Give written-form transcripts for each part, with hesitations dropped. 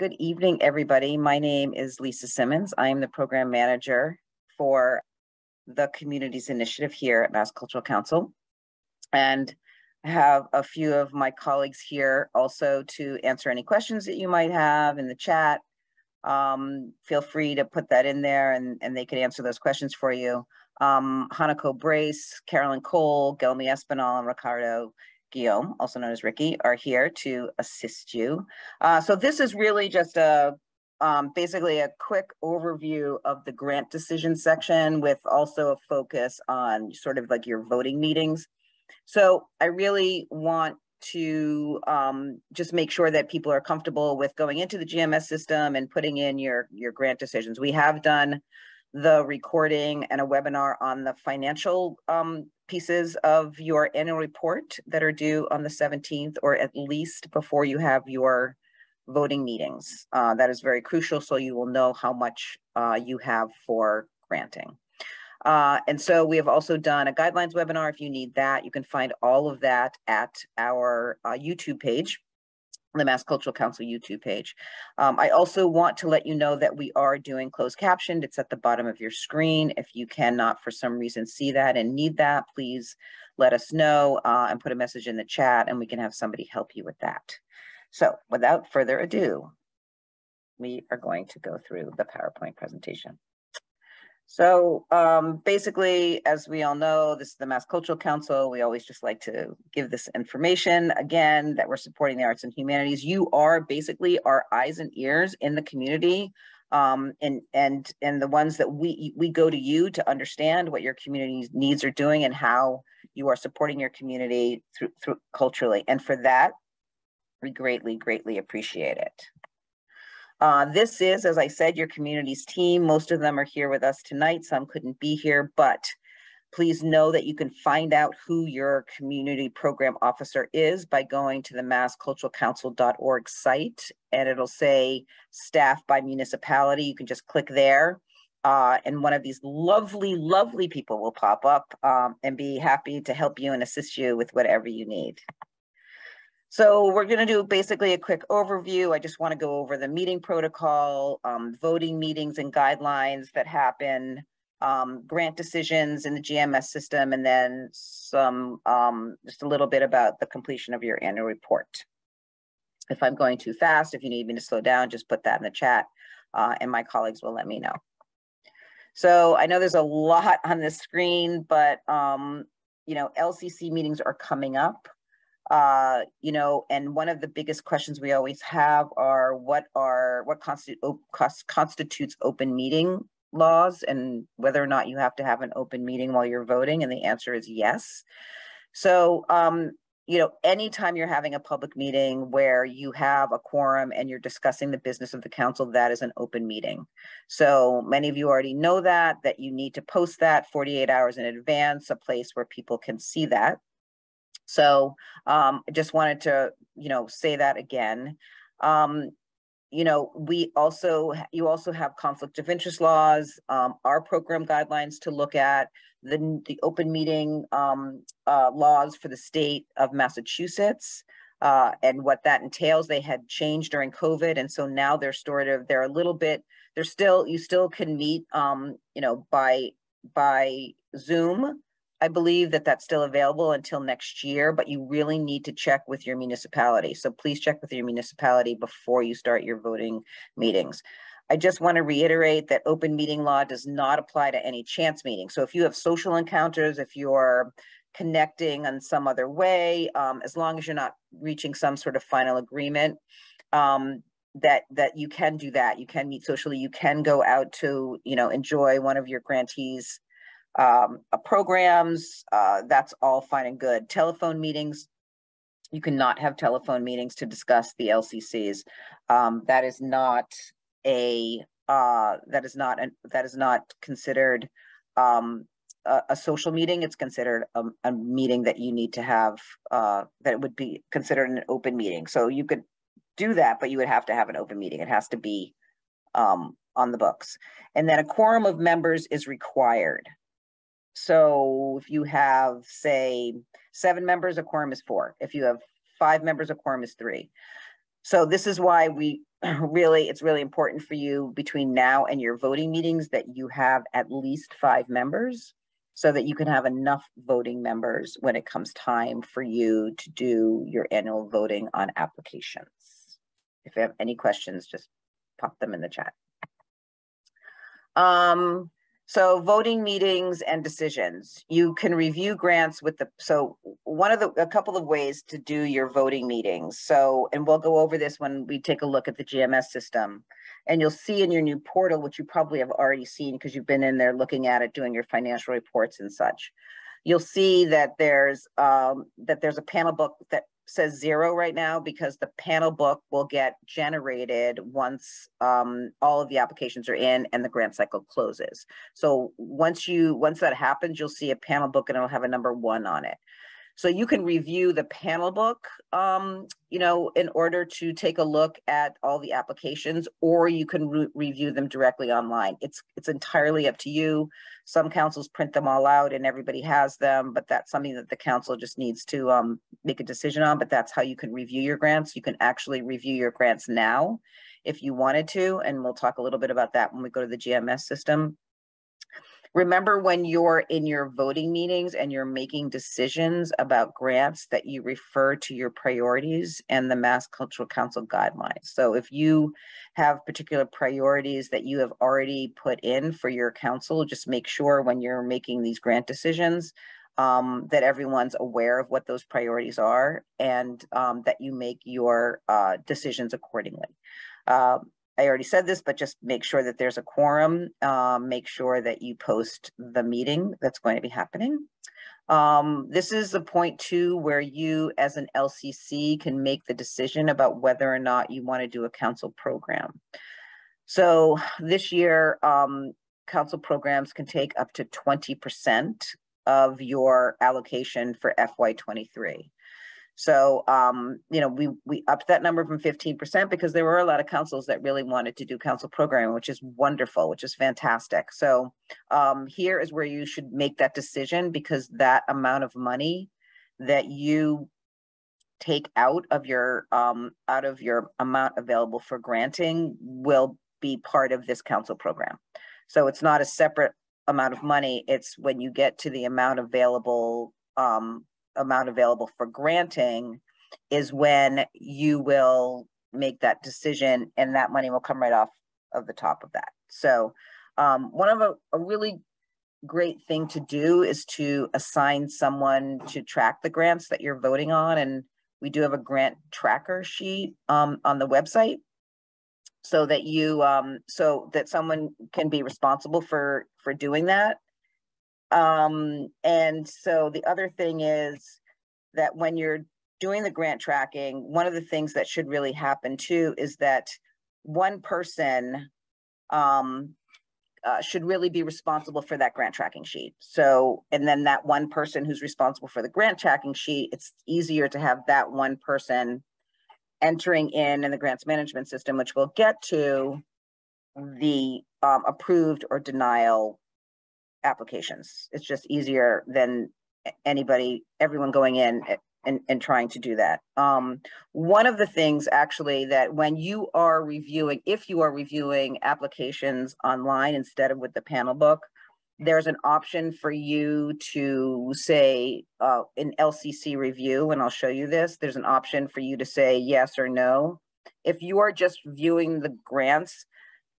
Good evening, everybody. My name is Lisa Simmons. I am the program manager for the Communities Initiative here at Mass Cultural Council. And I have a few of my colleagues here also to answer any questions that you might have in the chat. Feel free to put that in there and they can answer those questions for you. Hanako Brace, Carolyn Cole, Gelmi Espinal, and Ricardo Guillaume, also known as Ricky, are here to assist you. So this is really just basically a quick overview of the grant decision section with also a focus on sort of like your voting meetings. So I really want to just make sure that people are comfortable with going into the GMS system and putting in your grant decisions. We have done the recording and a webinar on the financial pieces of your annual report that are due on the 17th, or at least before you have your voting meetings. That is very crucial, so you will know how much you have for granting. And so we have also done a guidelines webinar. If you need that, you can find all of that at our YouTube page, the Mass Cultural Council YouTube page. I also want to let you know that we are doing closed captioned. It's at the bottom of your screen. If you cannot for some reason see that and need that, please let us know and put a message in the chat and we can have somebody help you with that. So without further ado, we are going to go through the PowerPoint presentation. So basically, as we all know, this is the Mass Cultural Council. We always just like to give this information again, that we're supporting the arts and humanities. You are basically our eyes and ears in the community, and the ones that we go to you to understand what your community's needs are doing and how you are supporting your community through culturally. And for that, we greatly appreciate it. This is, as I said, your community's team. Most of them are here with us tonight. Some couldn't be here, but please know that you can find out who your community program officer is by going to the massculturalcouncil.org site, and it'll say staff by municipality. You can just click there, and one of these lovely people will pop up and be happy to help you and assist you with whatever you need. So we're going to do basically a quick overview. I just want to go over the meeting protocol, voting meetings and guidelines that happen, grant decisions in the GMS system, and then some just a little bit about the completion of your annual report. If I'm going too fast, if you need me to slow down, just put that in the chat and my colleagues will let me know. So I know there's a lot on the screen, but you know, LCC meetings are coming up. You know, and one of the biggest questions we always have are what constitutes open meeting laws and whether or not you have to have an open meeting while you're voting, and the answer is yes. So, you know, anytime you're having a public meeting where you have a quorum and you're discussing the business of the council, that is an open meeting. So many of you already know that you need to post that 48 hours in advance, a place where people can see that. So I just wanted to, you know, say that again. You know, you also have conflict of interest laws, our program guidelines to look at, the open meeting laws for the state of Massachusetts and what that entails. They had changed during COVID, and so now they're a little bit, you still can meet, you know, by Zoom. I believe that that's still available until next year, but you really need to check with your municipality. So please check with your municipality before you start your voting meetings. I just want to reiterate that open meeting law does not apply to any chance meeting. So if you have social encounters, if you're connecting in some other way, as long as you're not reaching some sort of final agreement, that you can do that. You can meet socially. You can go out to, you know, enjoy one of your grantees' programs. That's all fine and good. Telephone meetings, you cannot have telephone meetings to discuss the LCCs. That is not considered a social meeting. It's considered a meeting that you need to have, that would be considered an open meeting. So you could do that, but you would have to have an open meeting. It has to be on the books. And then a quorum of members is required. So if you have, say, 7 members, a quorum is 4. If you have 5 members, a quorum is 3. So this is why we it's really important for you between now and your voting meetings that you have at least 5 members so that you can have enough voting members when it comes time for you to do your annual voting on applications. If you have any questions, just pop them in the chat. So voting meetings and decisions. You can review grants with a couple of ways to do your voting meetings. So, and we'll go over this when we take a look at the GMS system. And you'll see in your new portal, which you probably have already seen because you've been in there looking at it, doing your financial reports and such. You'll see that there's a panel book that says 0 right now because the panel book will get generated once all of the applications are in and the grant cycle closes. So once that happens, you'll see a panel book and it'll have a number 1 on it. So you can review the panel book, in order to take a look at all the applications, or you can review them directly online. It's entirely up to you. Some councils print them all out and everybody has them, but that's something that the council just needs to make a decision on, but that's how you can review your grants. You can actually review your grants now if you wanted to, and we'll talk a little bit about that when we go to the GMS system. Remember when you're in your voting meetings and you're making decisions about grants that you refer to your priorities and the Mass Cultural Council guidelines. So if you have particular priorities that you have already put in for your council, just make sure when you're making these grant decisions that everyone's aware of what those priorities are and that you make your decisions accordingly. I already said this, but just make sure that there's a quorum. Make sure that you post the meeting that's going to be happening. This is the point too where you as an LCC can make the decision about whether or not you want to do a council program. So this year, council programs can take up to 20% of your allocation for FY23. So, we upped that number from 15% because there were a lot of councils that really wanted to do council programming, which is wonderful, which is fantastic. So here is where you should make that decision, because that amount of money that you take out of your amount available for granting will be part of this council program. So it's not a separate amount of money. It's when you get to the amount available for granting is when you will make that decision, and that money will come right off of the top of that. So one of a really great thing to do is to assign someone to track the grants that you're voting on. And we do have a grant tracker sheet on the website so that someone can be responsible for doing that. And so the other thing is that when you're doing the grant tracking, one of the things that should really happen too is that one person should really be responsible for that grant tracking sheet. So, and then that one person who's responsible for the grant tracking sheet, it's easier to have that one person entering in the grants management system, which we'll get to, the approved or denial applications. It's just easier than everyone going in and trying to do that. One of the things actually that when you are reviewing, if you are reviewing applications online instead of with the panel book, there's an option for you to say in LCC review, and I'll show you this, there's an option for you to say yes or no. If you are just viewing the grants,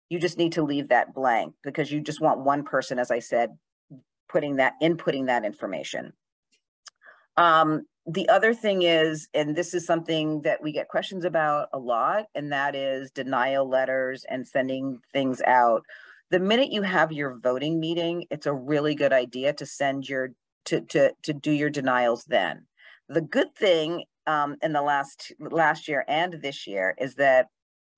you just need to leave that blank because you just want one person, as I said, inputting that information. The other thing is, and this is something that we get questions about a lot, and that is denial letters and sending things out. The minute you have your voting meeting, it's a really good idea to send to do your denials then. The good thing in the last year and this year is that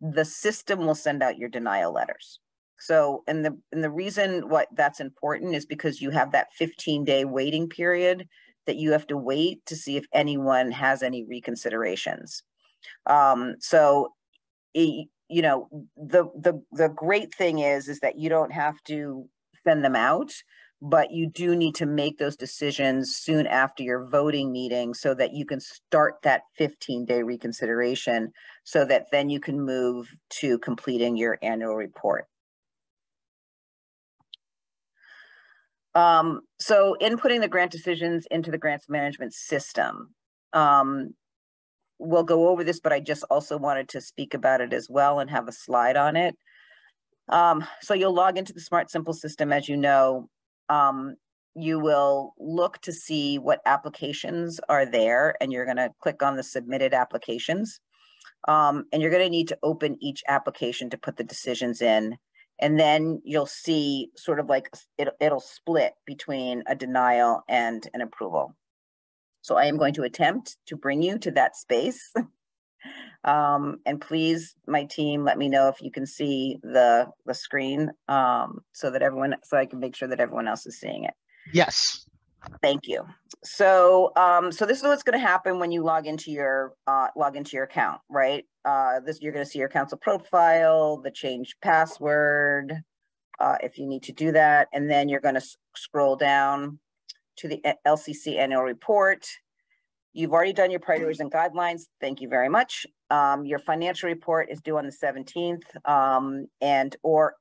the system will send out your denial letters. So, and the reason why that's important is because you have that 15-day waiting period that you have to wait to see if anyone has any reconsiderations. So, the great thing is that you don't have to send them out, but you do need to make those decisions soon after your voting meeting so that you can start that 15-day reconsideration, so that then you can move to completing your annual report. So inputting the grant decisions into the grants management system. We'll go over this, but I just also wanted to speak about it as well and have a slide on it. So you'll log into the Smart Simple system, as you know. You will look to see what applications are there, and you're going to click on the submitted applications. And you're going to need to open each application to put the decisions in. And then you'll see sort of like it'll split between a denial and an approval. So I am going to attempt to bring you to that space. And please, my team, let me know if you can see the screen, so I can make sure that everyone else is seeing it. Yes. Thank you. So, so this is what's going to happen when you log into your account, right? You're going to see your council profile, the change password, if you need to do that, and then you're going to scroll down to the LCC annual report. You've already done your priorities and guidelines. Thank you very much. Your financial report is due on the 17th, or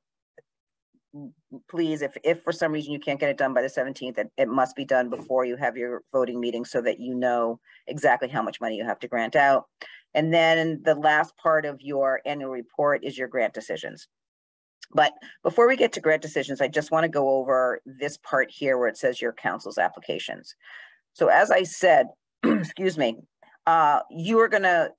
please, if for some reason you can't get it done by the 17th, it must be done before you have your voting meeting so that you know exactly how much money you have to grant out. And then the last part of your annual report is your grant decisions. But before we get to grant decisions, I just want to go over this part here where it says your council's applications. So as I said, excuse me, you're gonna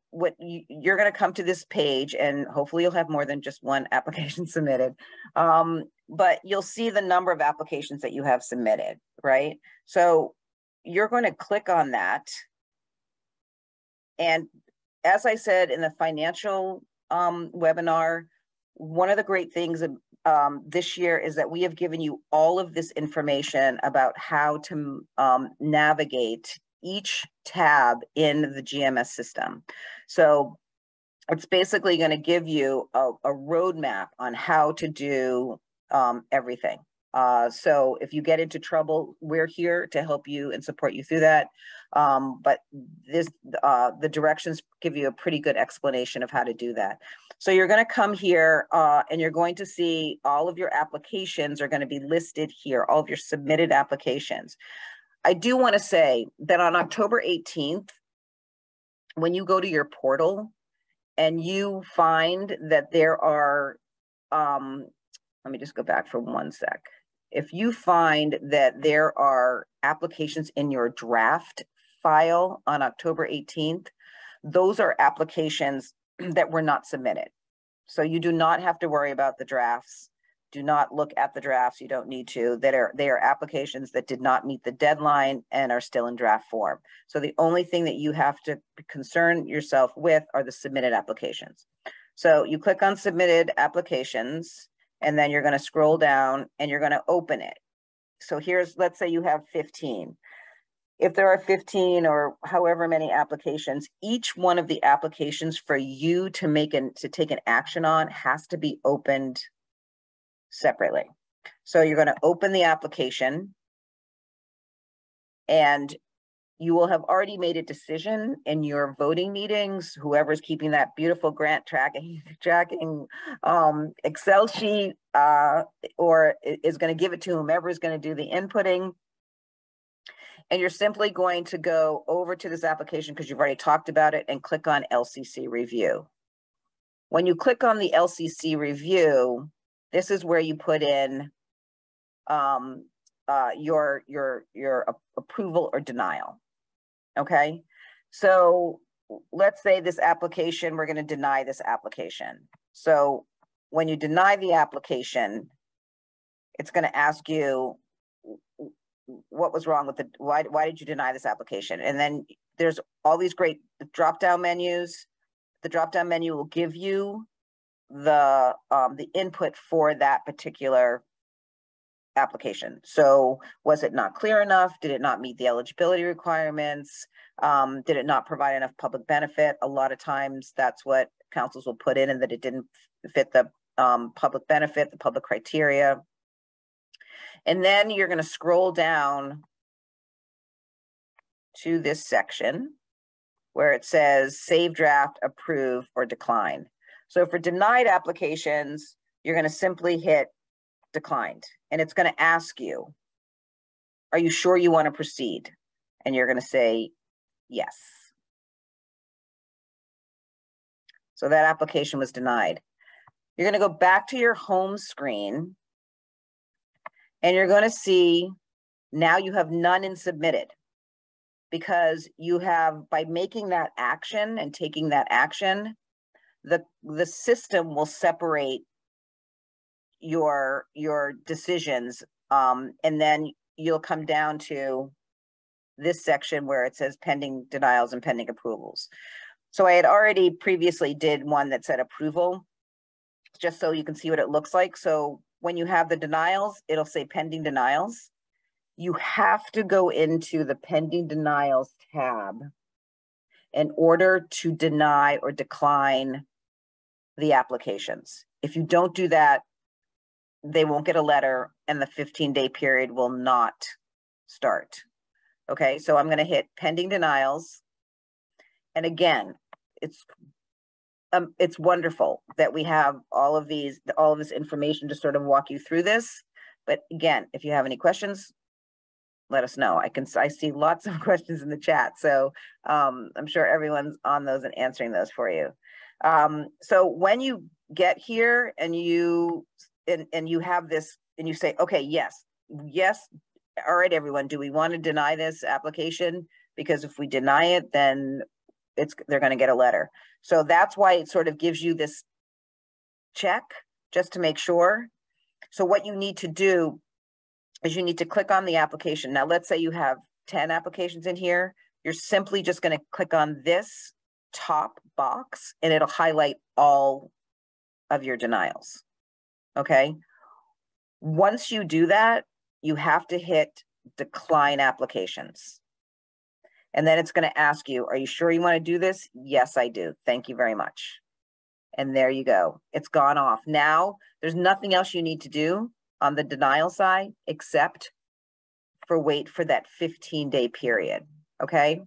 come to this page, and hopefully you'll have more than just one application submitted. But you'll see the number of applications that you have submitted, right? So you're going to click on that. And as I said in the financial webinar, one of the great things this year is that we have given you all of this information about how to navigate each tab in the GMS system. So it's basically going to give you a roadmap on how to do everything. So if you get into trouble, we're here to help you and support you through that. But the directions give you a pretty good explanation of how to do that. So you're going to come here and you're going to see all of your applications are going to be listed here, all of your submitted applications. I do want to say that on October 18th, when you go to your portal and you find that there are, let me just go back for one sec. If you find that there are applications in your draft file on October 18th, those are applications that were not submitted. So you do not have to worry about the drafts. Do not look at the drafts. You don't need to. They are applications that did not meet the deadline and are still in draft form. So the only thing that you have to concern yourself with are the submitted applications. So you click on submitted applications, and then you're going to scroll down and you're going to open it. So let's say you have 15. If there are 15 or however many applications, each one of the applications for you to take an action on has to be opened separately. So you're going to open the application, and you will have already made a decision in your voting meetings. Whoever's keeping that beautiful grant tracking Excel sheet, or is going to give it to whomever is going to do the inputting. And you're simply going to go over to this application because you've already talked about it and click on LCC review. When you click on the LCC review, this is where you put in your approval or denial. Okay, so let's say this application, we're going to deny this application. So when you deny the application, it's going to ask you what was wrong with why did you deny this application? And then there's all these great drop-down menus. The drop-down menu will give you the input for that particular application. So was it not clear enough? Did it not meet the eligibility requirements? Did it not provide enough public benefit? A lot of times that's what councils will put in, and that it didn't fit the public benefit, the public criteria. And then you're going to scroll down to this section where it says save draft, approve, or decline. So for denied applications, you're going to simply hit declined, and it's going to ask you, are you sure you want to proceed? And you're going to say yes. So that application was denied. You're going to go back to your home screen, and you're going to see now you have none in submitted, because you have, by making that action and taking that action, the system will separate your decisions, and then you'll come down to this section where it says pending denials and pending approvals. So I had already previously did one that said approval, just so you can see what it looks like. So when you have the denials, it'll say pending denials. You have to go into the pending denials tab in order to deny or decline the applications. If you don't do that, they won't get a letter and the 15-day period will not start. Okay, so I'm going to hit pending denials. And again, it's wonderful that we have all of this information to sort of walk you through this. But again, if you have any questions, let us know. I see lots of questions in the chat, so I'm sure everyone's on those and answering those for you. So when you get here and you have this and you say, okay, yes, all right, everyone, do we want to deny this application? Because if we deny it, then they're going to get a letter. So that's why it sort of gives you this check just to make sure. So what you need to do is you need to click on the application. Now, let's say you have 10 applications in here. You're simply just going to click on this top box and it'll highlight all of your denials. Okay. Once you do that, you have to hit decline applications. And then it's going to ask you, are you sure you want to do this? Yes, I do. Thank you very much. And there you go. It's gone off. Now, there's nothing else you need to do on the denial side except for wait for that 15-day period. Okay.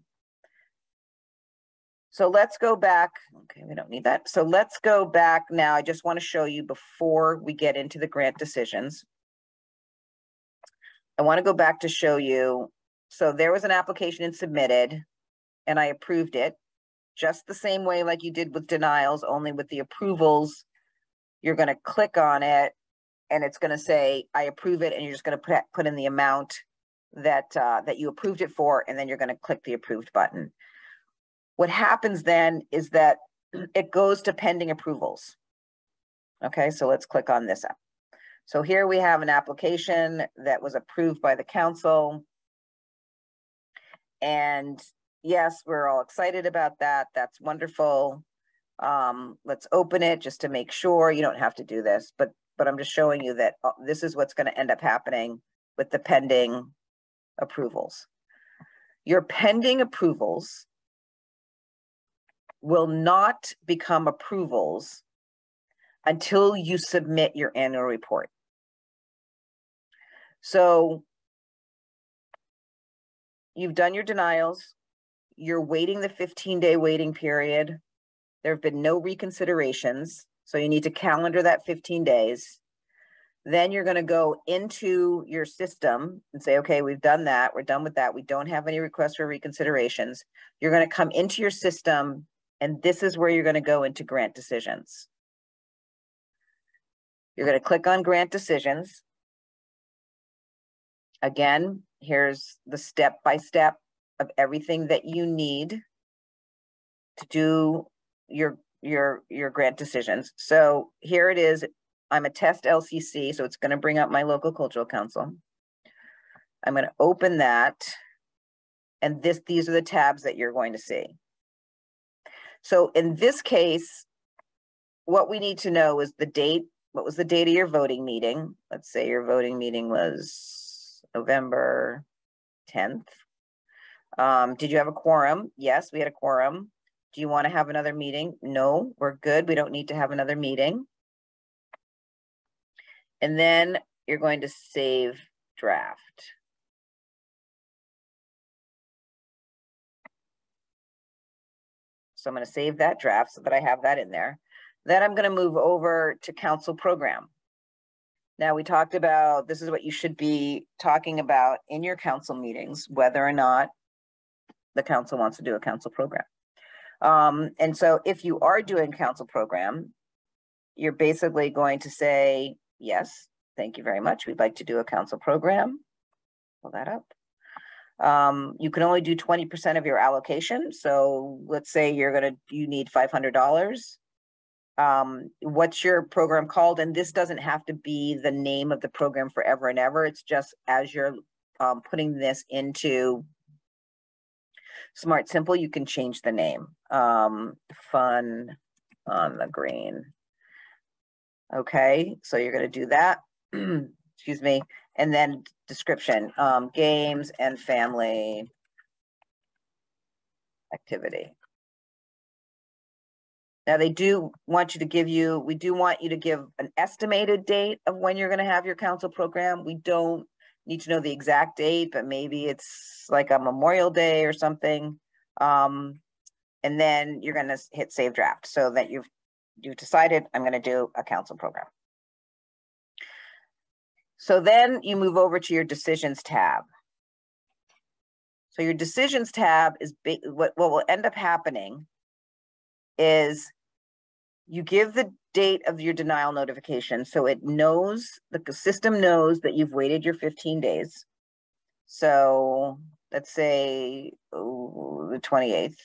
So let's go back. Okay, we don't need that. So let's go back now. I just want to show you before we get into the grant decisions. I want to go back to show you. So there was an application submitted and I approved it just the same way like you did with denials, only with the approvals. You're going to click on it and it's going to say, I approve it. And you're just going to put in the amount that you approved it for. And then you're going to click the approved button. What happens then is that it goes to pending approvals. Okay, so let's click on this app. So here we have an application that was approved by the council. And yes, we're all excited about that. That's wonderful. Let's open it just to make sure. You don't have to do this, but I'm just showing you that this is what's going to end up happening with the pending approvals. Your pending approvals will not become approvals until you submit your annual report. So you've done your denials, you're waiting the 15-day waiting period. There have been no reconsiderations, so you need to calendar that 15 days. Then you're going to go into your system and say, okay, we've done that. We're done with that. We don't have any requests for reconsiderations. You're going to come into your system, and this is where you're going to go into grant decisions. You're going to click on grant decisions. Again, here's the step-by-step of everything that you need to do your grant decisions. So here it is. I'm a test LCC, so it's going to bring up my local cultural council. I'm going to open that, and these are the tabs that you're going to see. So in this case, what we need to know is the date. What was the date of your voting meeting? Let's say your voting meeting was November 10th. Did you have a quorum? Yes, we had a quorum. Do you want to have another meeting? No, we're good. We don't need to have another meeting. And then you're going to save draft. So I'm going to save that draft so that I have that in there. Then I'm going to move over to council program. Now we talked about, this is what you should be talking about in your council meetings, whether or not the council wants to do a council program. And so if you are doing council program, you're basically going to say, yes, thank you very much. We'd like to do a council program. Pull that up. You can only do 20% of your allocation. So let's say you need $500. What's your program called? And this doesn't have to be the name of the program forever and ever. It's just as you're putting this into Smart Simple, you can change the name. Fun on the Green. Okay, so you're going to do that. Excuse me. And then description, games and family activity. Now they do want you to we do want you to give an estimated date of when you're going to have your council program. We don't need to know the exact date, but maybe it's like a Memorial Day or something. And then you're going to hit save draft so that you've decided I'm going to do a council program. So then you move over to your decisions tab. So your decisions tab is what will end up happening is you give the date of your denial notification. So it knows, the system knows that you've waited your 15 days. So let's say the 28th.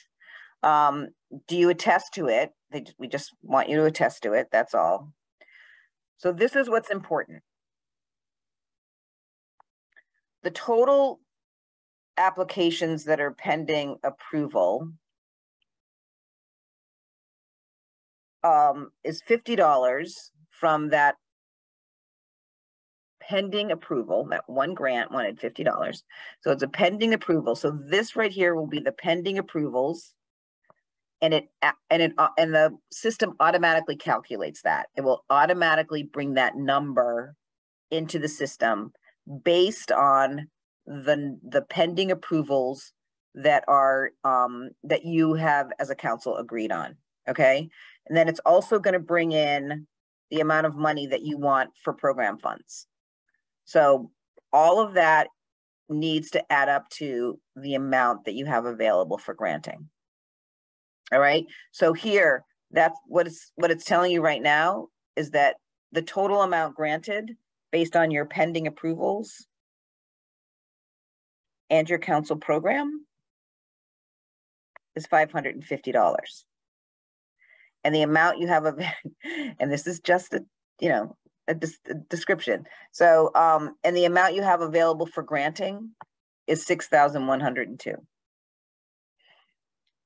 Do you attest to it? We just want you to attest to it. That's all. So this is what's important. The total applications that are pending approval is $50 from that pending approval. That one grant wanted $50. So it's a pending approval. So this right here will be the pending approvals. And the system automatically calculates that. It will automatically bring that number into the system based on the pending approvals that are that you have as a council agreed on. Okay. And then it's also going to bring in the amount of money that you want for program funds. So all of that needs to add up to the amount that you have available for granting. All right. So here, that's what it's telling you right now is that the total amount granted based on your pending approvals and your council program is $550. And the amount you have and this is just a description. So, and the amount you have available for granting is $6,102.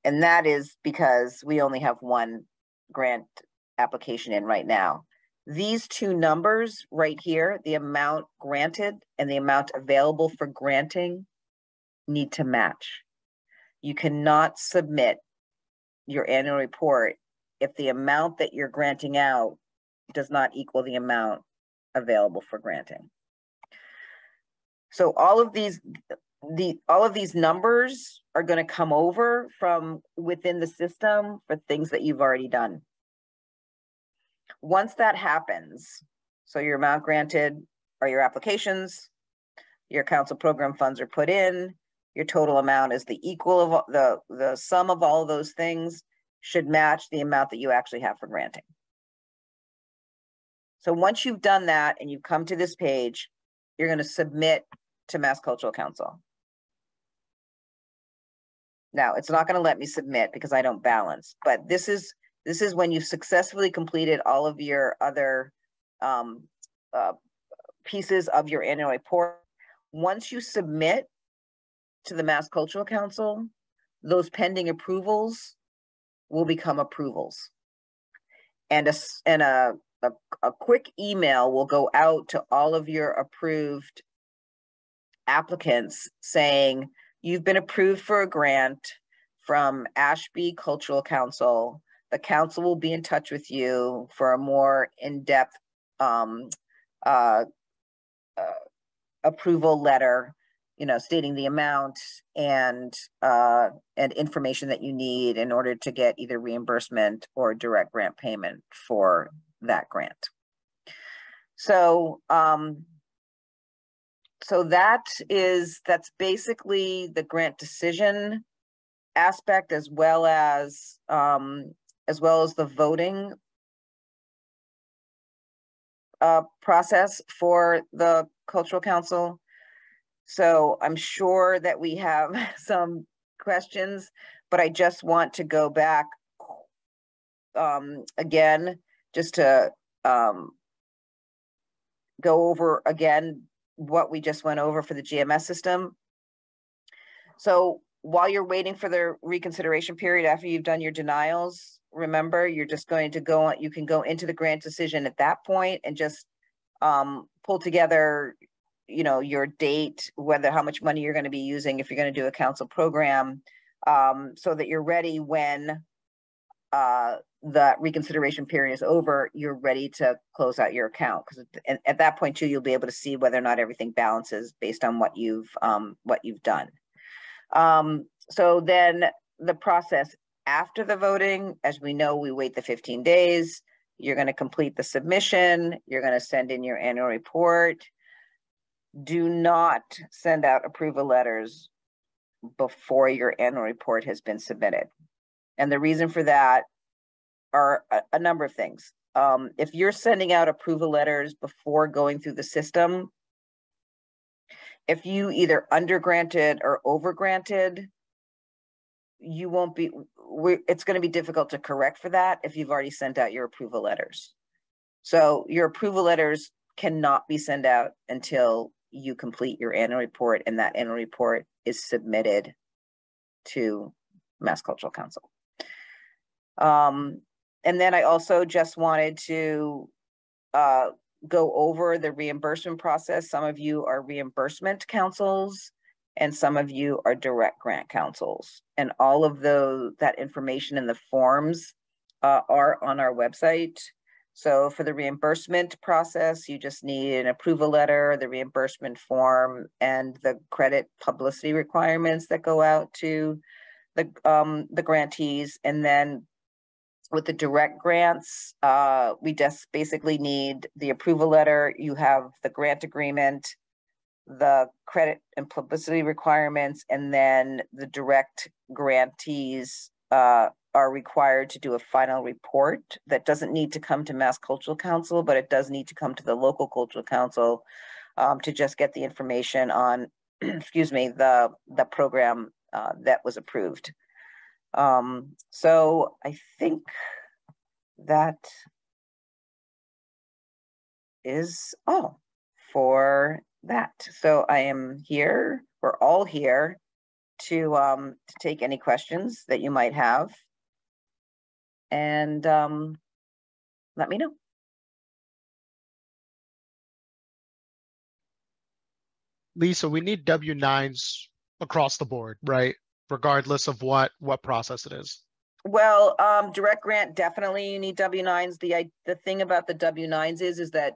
And that is because we only have one grant application in right now. These two numbers right here, the amount granted and the amount available for granting, need to match. You cannot submit your annual report if the amount that you're granting out does not equal the amount available for granting. So all of these numbers are going to come over from within the system for things that you've already done. Once that happens, so your amount granted are your applications, your council program funds are put in, your total amount is the equal of the sum of all of those things should match the amount that you actually have for granting. So once you've done that and you come to this page, you're going to submit to Mass Cultural Council. Now, it's not going to let me submit because I don't balance, but this is when you've successfully completed all of your other pieces of your annual report. Once you submit to the Mass Cultural Council, those pending approvals will become approvals. And a quick email will go out to all of your approved applicants saying, you've been approved for a grant from Ashby Cultural Council. The council will be in touch with you for a more in-depth approval letter, stating the amount and information that you need in order to get either reimbursement or direct grant payment for that grant. So, that's basically the grant decision aspect, as well as the voting process for the Cultural Council. So I'm sure that we have some questions, but I just want to go back again, just to go over again what we just went over for the GMS system. So while you're waiting for the reconsideration period after you've done your denials, remember, you're just going to go on, you can go into the grant decision at that point and just pull together, your date, how much money you're going to be using if you're going to do a council program, so that you're ready when the reconsideration period is over, you're ready to close out your account. Because at that point too, you'll be able to see whether or not everything balances based on what you've done. So then the process after the voting, as we know, we wait the 15 days. You're going to complete the submission. You're going to send in your annual report. Do not send out approval letters before your annual report has been submitted. And the reason for that are a number of things. If you're sending out approval letters before going through the system, if you either undergranted or overgranted, you won't be, it's going to be difficult to correct for that if you've already sent out your approval letters. So your approval letters cannot be sent out until you complete your annual report, and that annual report is submitted to Mass Cultural Council. And then I also just wanted to go over the reimbursement process. Some of you are reimbursement councils and some of you are direct grant councils. And all of that information in the forms are on our website. So for the reimbursement process, you just need an approval letter, the reimbursement form, and the credit publicity requirements that go out to the grantees. And then with the direct grants, we just basically need the approval letter. You have the grant agreement, the credit and publicity requirements, and then the direct grantees are required to do a final report that doesn't need to come to Mass Cultural Council, but it does need to come to the local Cultural Council to just get the information on, excuse me, the program that was approved. So I think that is all for that. So I am here, we're all here to take any questions that you might have, and let me know. Lisa, we need W-9s across the board, right? Regardless of what process it is. Well, direct grant, definitely you need W-9s. The thing about the W-9s is that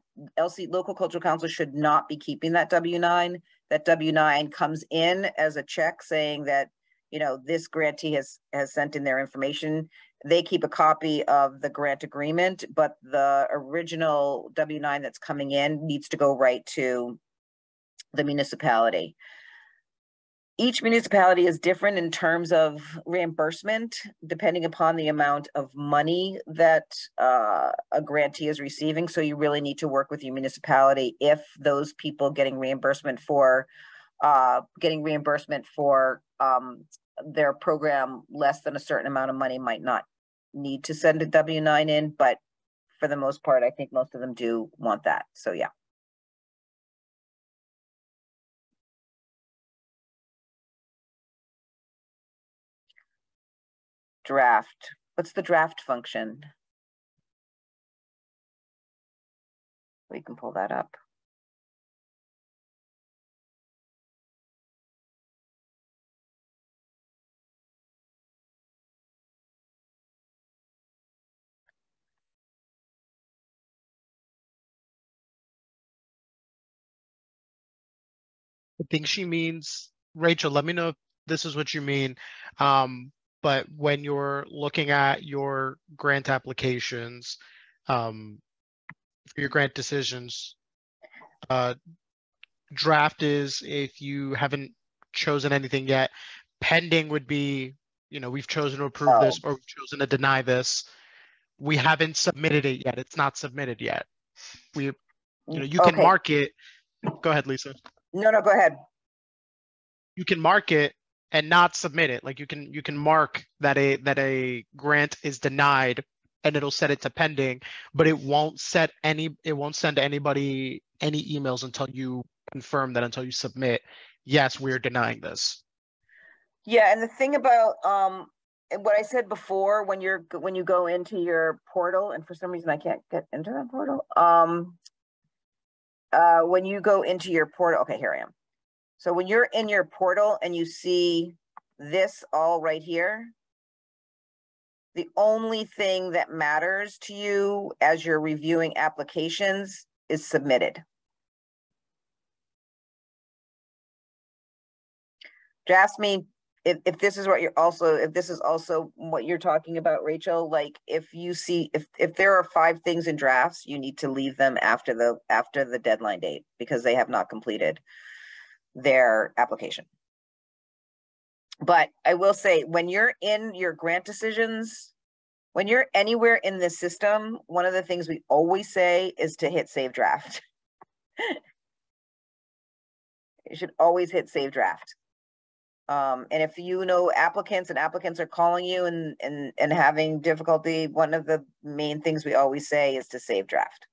local cultural council should not be keeping that W-9. That W-9 comes in as a check saying that, this grantee has sent in their information. They keep a copy of the grant agreement, but the original W-9 that's coming in needs to go right to the municipality. Each municipality is different in terms of reimbursement, depending upon the amount of money that a grantee is receiving. So you really need to work with your municipality if those people getting reimbursement for their program less than a certain amount of money might not need to send a W-9 in. But for the most part, I think most of them do want that. So yeah. Draft. What's the draft function? We can pull that up. think she means, Rachel, let me know if this is what you mean. But when you're looking at your grant applications, for your grant decisions, draft is if you haven't chosen anything yet. Pending would be, we've chosen to approve this or we've chosen to deny this. We haven't submitted it yet. It's not submitted yet. You can mark it. Go ahead, Lisa. No, go ahead. You can mark it and not submit it. Like you can mark that a grant is denied and it'll set it to pending, but it won't send anybody any emails until you confirm that, until you submit, yes, we're denying this. Yeah, and the thing about what I said before, when you go into your portal, and for some reason I can't get into that portal. When you go into your portal, okay, here I am. So when you're in your portal and you see this all right here, the only thing that matters to you as you're reviewing applications is submitted. Just me if this is what if this is also what you're talking about, Rachel, like if you see if there are 5 things in drafts, you need to leave them after the deadline date because they have not completed their application. But I will say, when you're in your grant decisions, when you're anywhere in the system, one of the things we always say is to hit save draft. You should always hit save draft. And if applicants are calling you and having difficulty, one of the main things we always say is to save draft.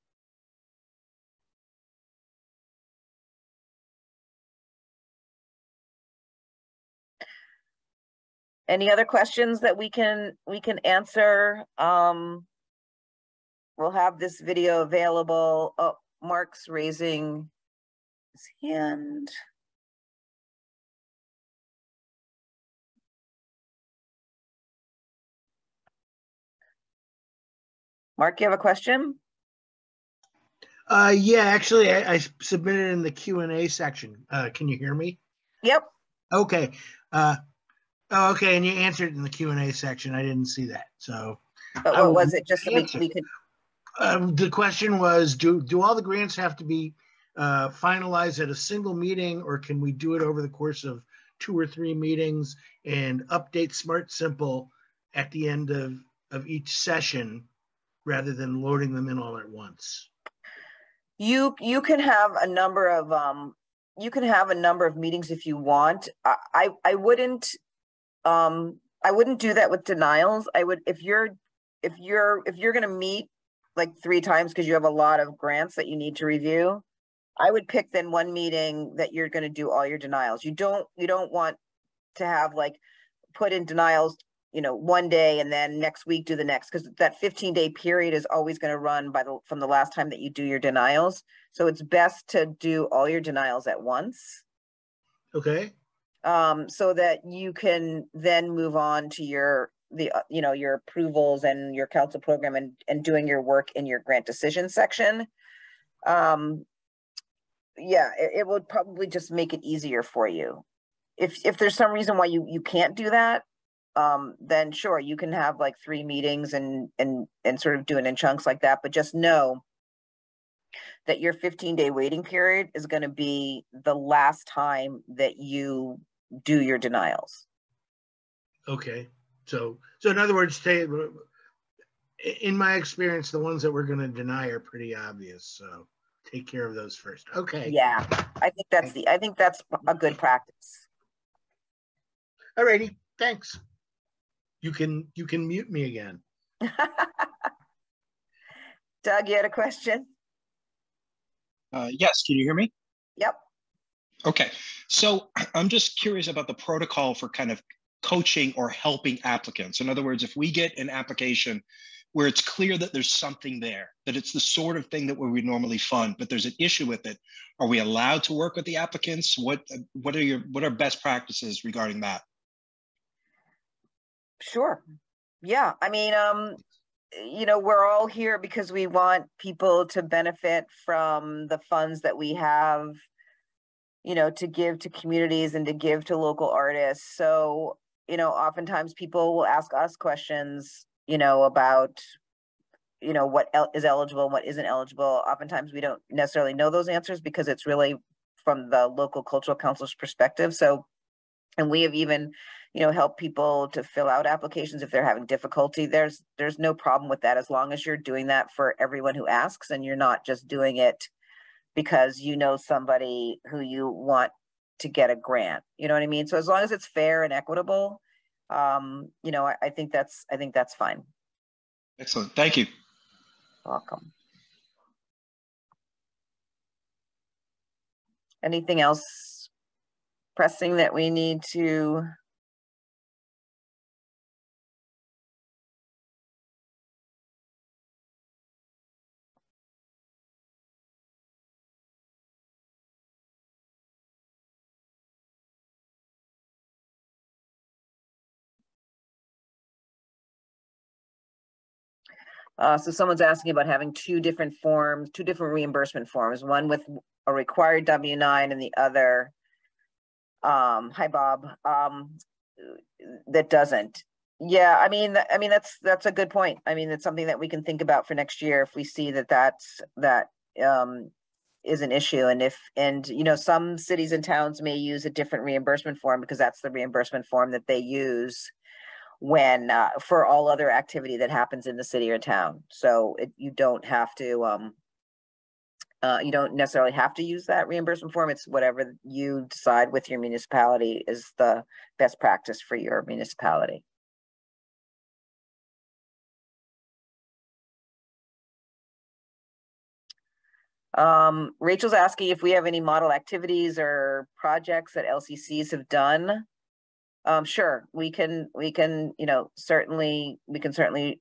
Any other questions that we can answer? We'll have this video available. Oh, Mark's raising his hand. Mark, you have a question? Yeah, actually, I submitted in the Q&A section. Can you hear me? Yep. Okay. Okay, and you answered in the Q&A section. I didn't see that. So, but what was it? Just so we could. The question was: Do all the grants have to be finalized at a single meeting, or can we do it over the course of 2 or 3 meetings and update Smart Simple at the end of each session, rather than loading them in all at once? You can have a number of meetings if you want. I wouldn't do that with denials. I would, if you're going to meet like 3 times because you have a lot of grants that you need to review, I would pick then one meeting that you're going to do all your denials. You don't want to have like put in denials, one day and then next week do the next, because that 15-day period is always going to run from the last time that you do your denials. So it's best to do all your denials at once. Okay. So that you can then move on to your approvals and your council program and doing your work in your grant decision section. Yeah, it would probably just make it easier for you. If there's some reason why you can't do that, then sure, you can have like 3 meetings and sort of do it in chunks like that. But just know that your 15-day waiting period is going to be the last time that you do your denials. Okay. So in other words, in my experience, the ones that we're going to deny are pretty obvious. So take care of those first. Okay. Yeah, I think that's a good practice. All righty. Thanks. You can mute me again. Doug, you had a question? Yes, can you hear me? Yep. Okay, so I'm just curious about the protocol for kind of coaching or helping applicants. In other words, if we get an application where it's clear that there's something there, that it's the sort of thing that we would normally fund, but there's an issue with it, are we allowed to work with the applicants? What are best practices regarding that? Sure. Yeah. I mean, we're all here because we want people to benefit from the funds that we have to give to communities and to give to local artists. So, oftentimes people will ask us questions, about, what is eligible and what isn't eligible. Oftentimes we don't necessarily know those answers because it's really from the local cultural council's perspective. So, and we have even, helped people to fill out applications if they're having difficulty. There's no problem with that, as long as you're doing that for everyone who asks and you're not just doing it because somebody who you want to get a grant. You know what I mean? So as long as it's fair and equitable, I think that's fine. Excellent. Thank you. Welcome. Anything else pressing that we need to? So someone's asking about having two different reimbursement forms, one with a required W-9 and the other, hi Bob, that doesn't. Yeah, I mean that's a good point. I mean, it's something that we can think about for next year if we see that is an issue, and some cities and towns may use a different reimbursement form because that's the reimbursement form that they use when for all other activity that happens in the city or town. So you don't have to you don't necessarily have to use that reimbursement form. It's whatever you decide with your municipality is the best practice for your municipality. Rachel's asking if we have any model activities or projects that LCCs have done. Sure, we can certainly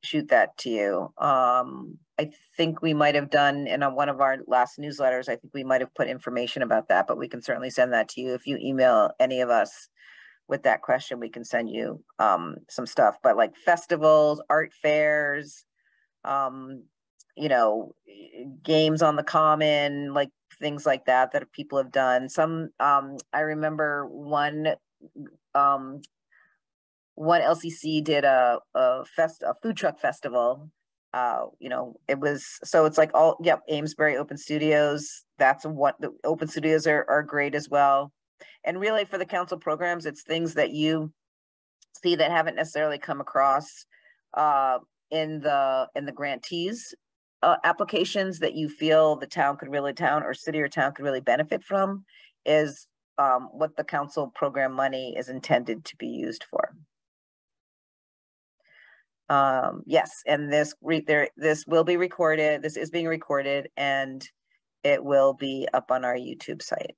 shoot that to you. I think we might have done in one of our last newsletters, I think we might have put information about that, but we can certainly send that to you. If you email any of us with that question, we can send you some stuff. But like festivals, art fairs, games on the common, like things like that people have done. Some I remember one LCC did a food truck festival. It was, so it's like Amesbury Open Studios. That's what the open studios are great as well. And really for the council programs, it's things that you see that haven't necessarily come across in the grantees applications that you feel the town or city or town could really benefit from is what the council program money is intended to be used for. Yes, and this will be recorded. This is being recorded, and it will be up on our YouTube site.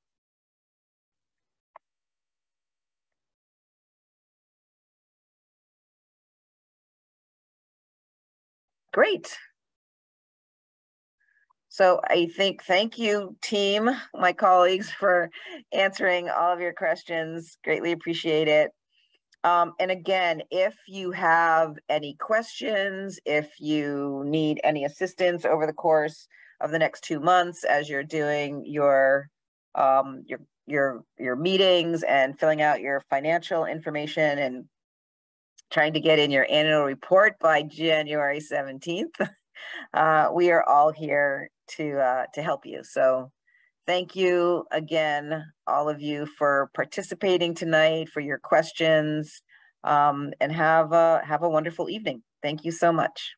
Great. So I think, thank you, team, my colleagues, for answering all of your questions. Greatly appreciate it. And again, if you have any questions, if you need any assistance over the course of the next 2 months as you're doing your meetings and filling out your financial information and trying to get in your annual report by January 17th, we are all here to help you. So thank you again, all of you, for participating tonight, for your questions, and have a wonderful evening. Thank you so much.